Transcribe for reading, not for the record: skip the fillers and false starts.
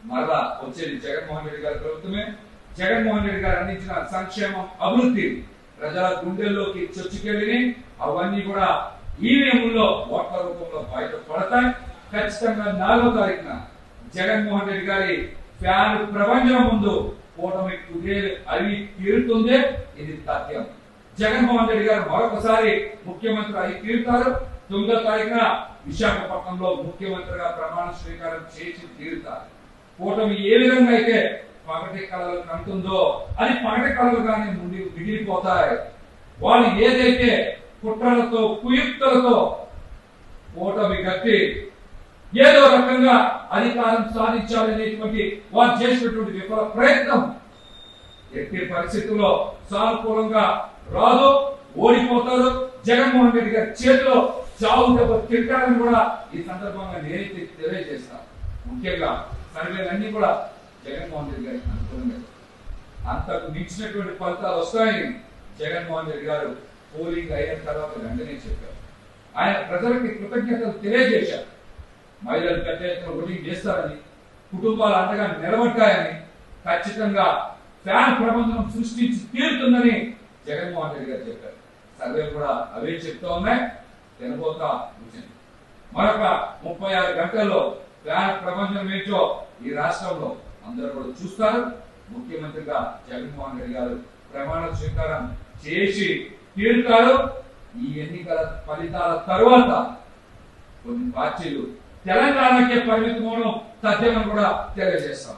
మరలా వచ్చేది జగన్మోహన్ రెడ్డి గారి ప్రభుత్వమే. జగన్మోహన్ రెడ్డి గారు అందించిన సంక్షేమం, అభివృద్ధి ప్రజల గుండెల్లోకి చొచ్చుకెళ్ళి అవన్నీ కూడా ఈవీఎంలో ఓట్ల రూపంలో బయటపడతాయి. ఖచ్చితంగా 4వ తారీఖున జగన్మోహన్ రెడ్డి గారి ఫ్యాన్ ప్రపంచం ముందు కూటమి కుదేలు అవి తీరుతుంది. ఇది తథ్యం. జగన్మోహన్ రెడ్డి గారు మరొకసారి ముఖ్యమంత్రి అయి తీరుతారు. 9వ తారీఖున విశాఖపట్నంలో ముఖ్యమంత్రిగా ప్రమాణ స్వీకారం చేసి తీరుతారు. కూటమి ఏ విధంగా అయితే పగటి కళలు కంటుందో అది పగటి కళలుగానే మిగిలిపోతాయి. వాళ్ళు ఏదైతే కుట్రలతో, కుయుక్తులతో కూటమి కట్టి ఏదో రకంగా అధికారం సాధించాలనేటువంటి వారు చేసినటువంటి విఫల ప్రయత్నం ఎట్టి పరిస్థితుల్లో సానుకూలంగా రాదు, ఓడిపోతారు. జగన్మోహన్ రెడ్డి గారి చేతిలో చావు దెబ్బ తింటారని కూడా ఈ సందర్భంగా నేనైతే తెలియజేస్తాను. ముఖ్యంగా సర్వేలన్నీ కూడా జగన్మోహన్ రెడ్డి గారికి అనుకూలంగా, అంతకు మించినటువంటి ఫలితాలు వస్తాయని జగన్మోహన్ రెడ్డి గారు పోలింగ్ అయిన తర్వాత వెంటనే చెప్పారు. ఆయన ప్రజలకి కృతజ్ఞతలు తెలియజేశారు. మహిళలు పెద్ద ఎత్తున ఓటింగ్ చేస్తారని, కుటుంబాలు అండగా నిలబడ్డాయని, ఖచ్చితంగా ఫ్యాన్ ప్రబంధం సృష్టించి తీరుతుందని జగన్మోహన్ రెడ్డి గారు చెప్పారు. సర్వేలు కూడా అవే చెప్తా ఉన్నాయి. తినబోతా కూర్చొని మరొక 36 గంటల్లో ఫ్యాన్ ప్రపంచం ఏంటో ఈ రాష్ట్రంలో అందరూ కూడా చూస్తారు. ముఖ్యమంత్రిగా జగన్మోహన్ రెడ్డి గారు ప్రమాణ స్వీకారం చేసి తీరుతారు. ఈ ఎన్నికల ఫలితాల తరువాత కొన్ని పార్టీలు తెలంగాణకే పరిమితం అవడం తథ్యమని కూడా తెలియజేస్తాం.